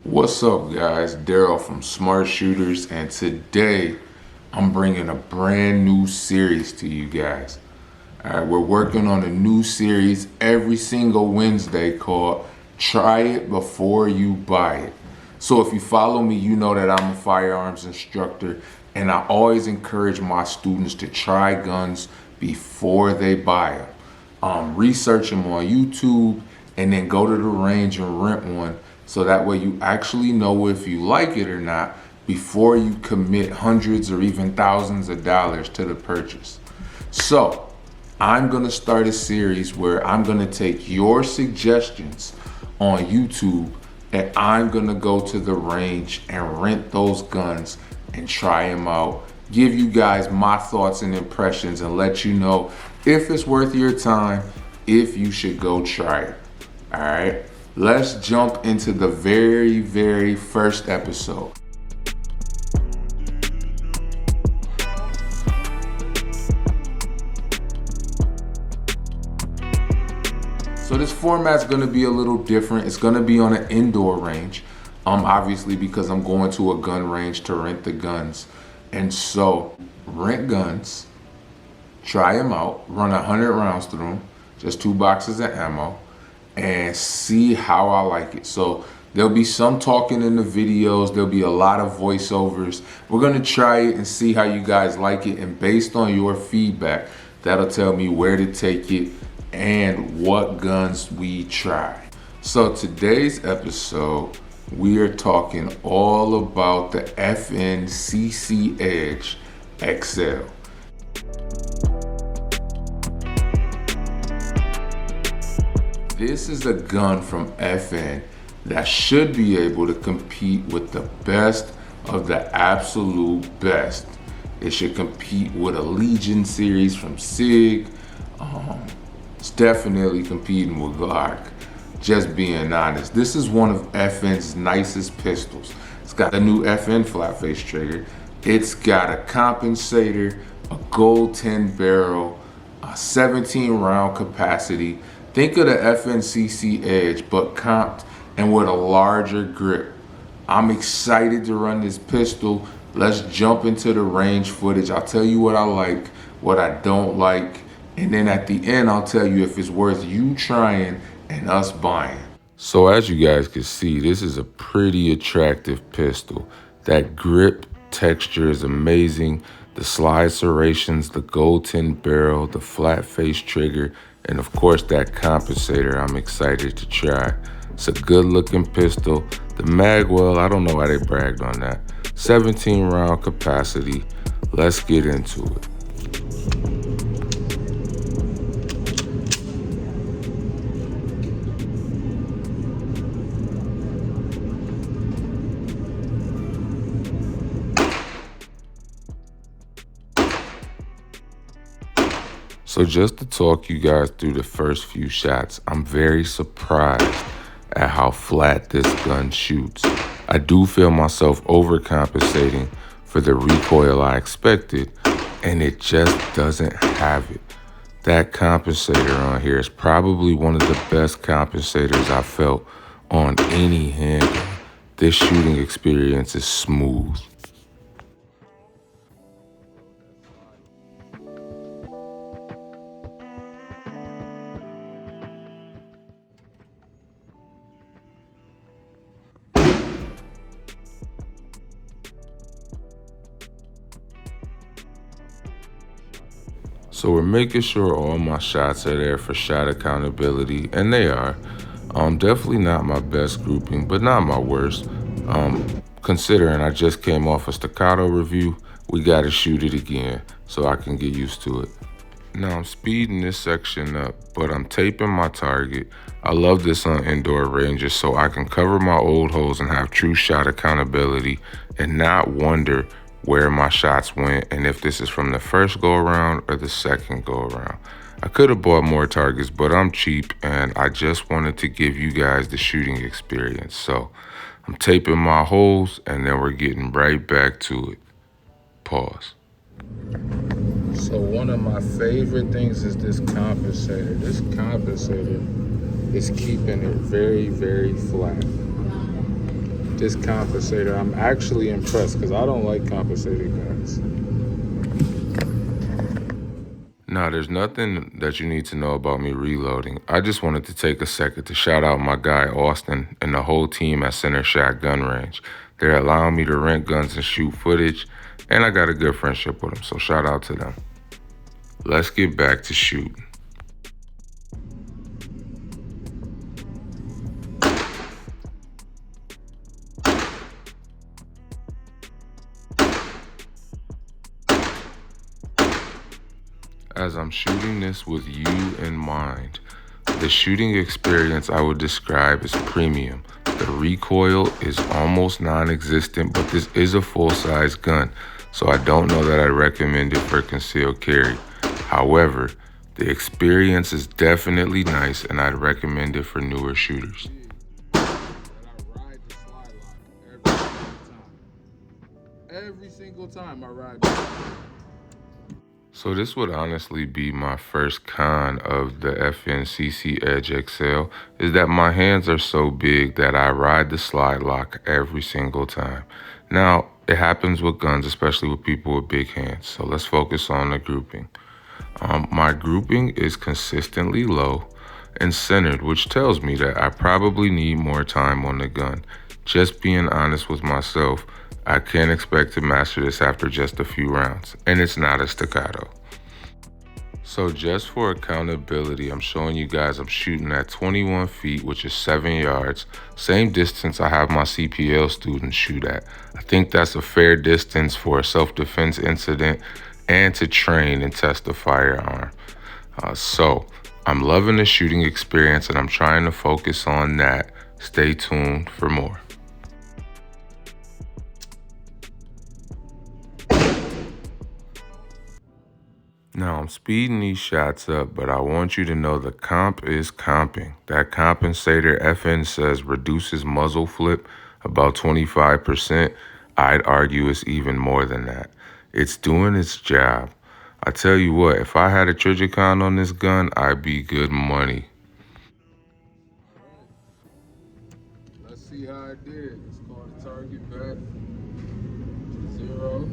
What's up, guys? Daryl from Smart Shooters, and today I'm bringing a brand new series to you guys. All right, we're working on a new series every single Wednesday called Try It Before You Buy It. So if you follow me, you know that I'm a firearms instructor, and I always encourage my students to try guns before they buy them. Research them on YouTube and then go to the range and rent one so that way you actually know if you like it or not before you commit hundreds or even thousands of dollars to the purchase. So I'm going to start a series where I'm going to take your suggestions on YouTube and I'm going to go to the range and rent those guns and try them out, give you guys my thoughts and impressions, and let you know if it's worth your time, if you should go try it. All right, let's jump into the very first episode. So this format's gonna be a little different. It's gonna be on an indoor range. Obviously because I'm going to a gun range to rent the guns. And so rent guns, try them out, run 100 rounds through them, just 2 boxes of ammo, and see how I like it. So there'll be some talking in the videos, there'll be a lot of voiceovers. We're gonna try it and see how you guys like it, and based on your feedback, that'll tell me where to take it and what guns we try. So today's episode, we are talking all about the FN-CC Edge XL. This is a gun from FN that should be able to compete with the best of the absolute best. It should compete with a Legion series from SIG. It's definitely competing with Glock. Just being honest, this is one of FN's nicest pistols. It's got a new FN flat face trigger. It's got a compensator, a gold 10 barrel, a 17 round capacity. Think of the FN-CC Edge, but comped and with a larger grip. I'm excited to run this pistol. Let's jump into the range footage. I'll tell you what I like, what I don't like, and then at the end, I'll tell you if it's worth you trying and us buying. So as you guys can see, this is a pretty attractive pistol. That grip texture is amazing. The slide serrations, the gold 10 barrel, the flat face trigger, and of course that compensator I'm excited to try. It's a good looking pistol. The mag, well, I don't know why they bragged on that. 17 round capacity. Let's get into it. So just to talk you guys through the first few shots, I'm very surprised at how flat this gun shoots. I do feel myself overcompensating for the recoil I expected, and it just doesn't have it. That compensator on here is probably one of the best compensators I've felt on any handgun. This shooting experience is smooth. So we're making sure all my shots are there for shot accountability, and they are. Definitely not my best grouping, but not my worst. Considering I just came off a staccato review, we gotta shoot it again so I can get used to it. Now I'm speeding this section up, but I'm taping my target. I love this on indoor ranges so I can cover my old holes and have true shot accountability and not wonder where my shots went and if this is from the first go around or the second go around. I could have bought more targets, but I'm cheap and I just wanted to give you guys the shooting experience. So I'm taping my holes and then we're getting right back to it. Pause. So one of my favorite things is this compensator. This compensator is keeping it very flat. this compensator. I'm actually impressed because I don't like compensated guns. Now, there's nothing that you need to know about me reloading. I just wanted to take a second to shout out my guy Austin and the whole team at Center Shack Gun Range. They're allowing me to rent guns and shoot footage, and I got a good friendship with them, so shout out to them. Let's get back to shooting. As I'm shooting this with you in mind, the shooting experience I would describe as premium. The recoil is almost non-existent, but this is a full-size gun, so I don't know that I'd recommend it for concealed carry. However, the experience is definitely nice, and I'd recommend it for newer shooters. I ride the slide lock every single time I ride. So this would honestly be my first con of the FNCC Edge XL, is that my hands are so big that I ride the slide lock every single time. Now, it happens with guns, especially with people with big hands, so let's focus on the grouping. My grouping is consistently low and centered, which tells me that I probably need more time on the gun. Just being honest with myself, I can't expect to master this after just a few rounds, and it's not a staccato. So just for accountability, I'm showing you guys I'm shooting at 21 feet, which is 7 yards, same distance I have my CPL students shoot at. I think that's a fair distance for a self-defense incident and to train and test the firearm. So I'm loving the shooting experience and I'm trying to focus on that. Stay tuned for more. Now I'm speeding these shots up, but I want you to know the comp is comping. That compensator FN says reduces muzzle flip about 25%. I'd argue it's even more than that. It's doing its job. I tell you what, if I had a Trijicon on this gun, I'd be good money. Let's see how I did. Let's call the target back to 0.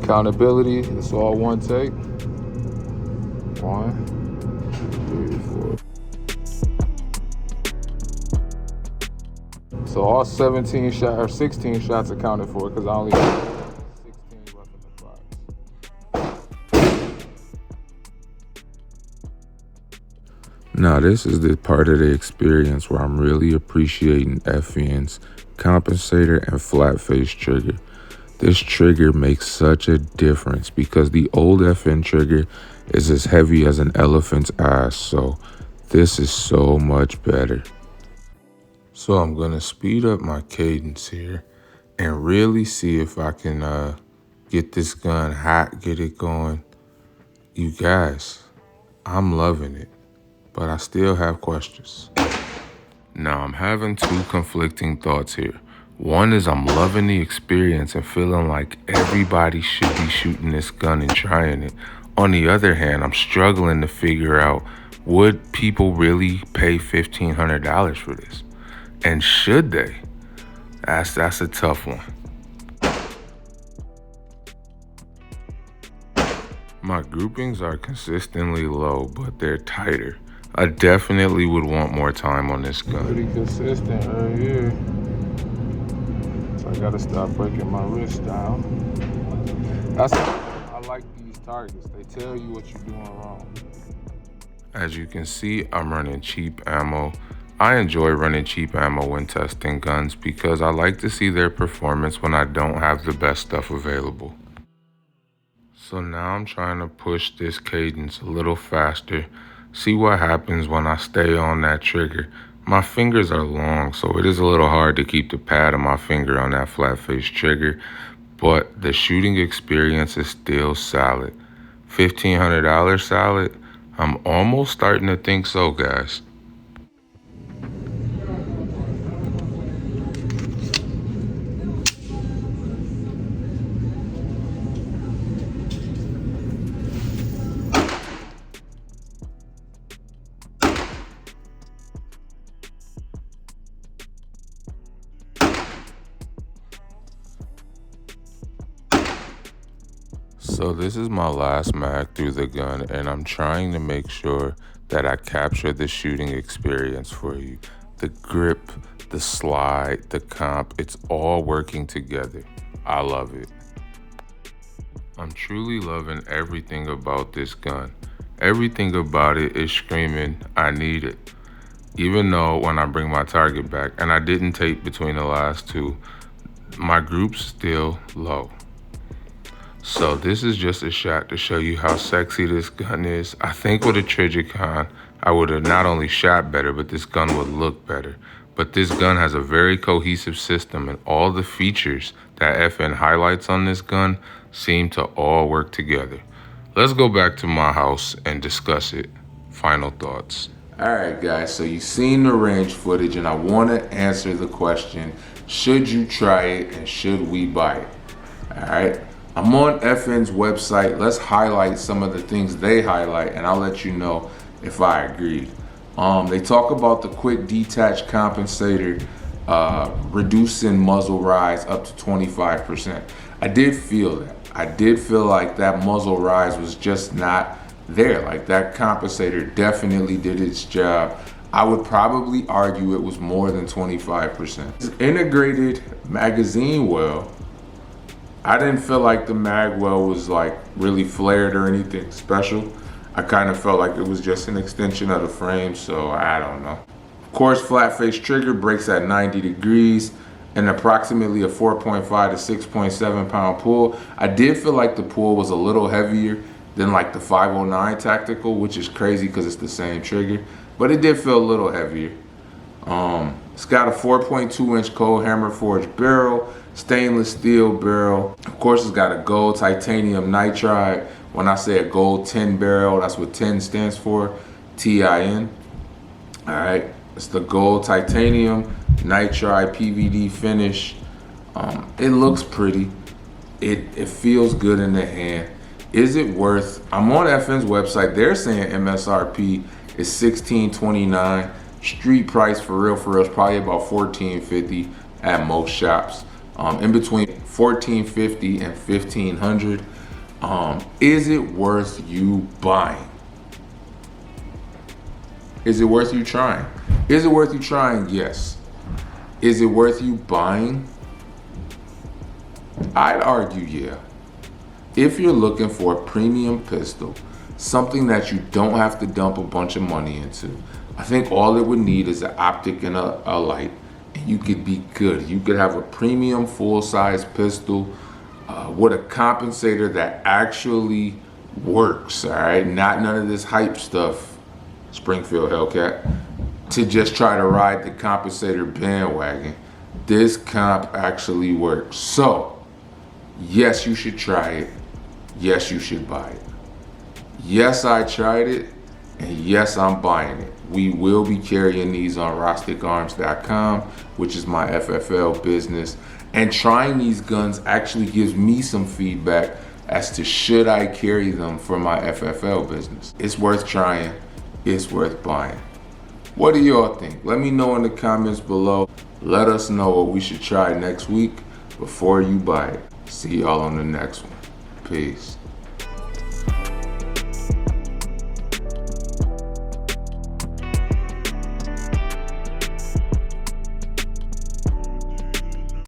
Accountability, it's all one take. 1, 2, 3, 4. So all 17 shots or 16 shots accounted for because I only have 16 left in the box. Now this is the part of the experience where I'm really appreciating FN's compensator and flat face trigger. This trigger makes such a difference because the old FN trigger is as heavy as an elephant's ass, so this is so much better. So I'm gonna speed up my cadence here and really see if I can get this gun hot, get it going. You guys, I'm loving it, but I still have questions. Now I'm having two conflicting thoughts here. One is I'm loving the experience and feeling like everybody should be shooting this gun and trying it. On the other hand, I'm struggling to figure out, would people really pay $1,500 for this? And should they? That's a tough one. My groupings are consistently low, but they're tighter. I definitely would want more time on this gun. Pretty consistent right here. So I gotta stop breaking my wrist down. I like these targets. They tell you what you're doing wrong. As you can see, I'm running cheap ammo. I enjoy running cheap ammo when testing guns because I like to see their performance when I don't have the best stuff available. So now I'm trying to push this cadence a little faster, see what happens when I stay on that trigger. My fingers are long, so it is a little hard to keep the pad of my finger on that flat face trigger, but the shooting experience is still solid. $1,500 solid? I'm almost starting to think so, guys. So this is my last mag through the gun, and I'm trying to make sure that I capture the shooting experience for you. The grip, the slide, the comp, it's all working together. I love it. I'm truly loving everything about this gun. Everything about it is screaming, I need it. Even though when I bring my target back, and I didn't tape between the last two, my group's still low. So this is just a shot to show you how sexy this gun is. I think with a Trijicon, I would have not only shot better, but this gun would look better. But this gun has a very cohesive system, and all the features that FN highlights on this gun seem to all work together. Let's go back to my house and discuss it. Final thoughts. All right, guys, so you've seen the range footage, and I want to answer the question, should you try it and should we buy it? All right. I'm on FN's website. Let's highlight some of the things they highlight, and I'll let you know if I agree. They talk about the quick detach compensator, reducing muzzle rise up to 25%. I did feel that. I did feel like that muzzle rise was just not there. Like that compensator definitely did its job. I would probably argue it was more than 25%. This integrated magazine well, I didn't feel like the mag well was like really flared or anything special. I kind of felt like it was just an extension of the frame, so I don't know. Of course, flat face trigger breaks at 90 degrees and approximately a 4.5 to 6.7 pound pull. I did feel like the pull was a little heavier than like the 509 tactical, which is crazy because it's the same trigger, but it did feel a little heavier. It's got a 4.2 inch cold hammer forged barrel, stainless steel barrel. Of course, it's got a gold titanium nitride. When I say a gold 10 barrel, that's what 10 stands for, TIN. All right, it's the gold titanium nitride PVD finish. It looks pretty. It feels good in the hand. Is it worth? I'm on FN's website. They're saying MSRP is $1629. Street price for real is probably about $1450 at most shops. In between $1450 and $1500. Is it worth you buying? Is it worth you trying? Is it worth you trying? Yes. Is it worth you buying? I'd argue yeah. If you're looking for a premium pistol, something that you don't have to dump a bunch of money into, I think all it would need is an optic and a light, and you could be good. You could have a premium full-size pistol with a compensator that actually works, all right? Not none of this hype stuff, Springfield Hellcat, to just try to ride the compensator bandwagon. This comp actually works. So, yes, you should try it. Yes, you should buy it. Yes, I tried it, and yes, I'm buying it. We will be carrying these on rosticarms.com, which is my FFL business. And trying these guns actually gives me some feedback as to should I carry them for my FFL business. It's worth trying. It's worth buying. What do y'all think? Let me know in the comments below. Let us know what we should try next week before you buy it. See y'all on the next one. Peace.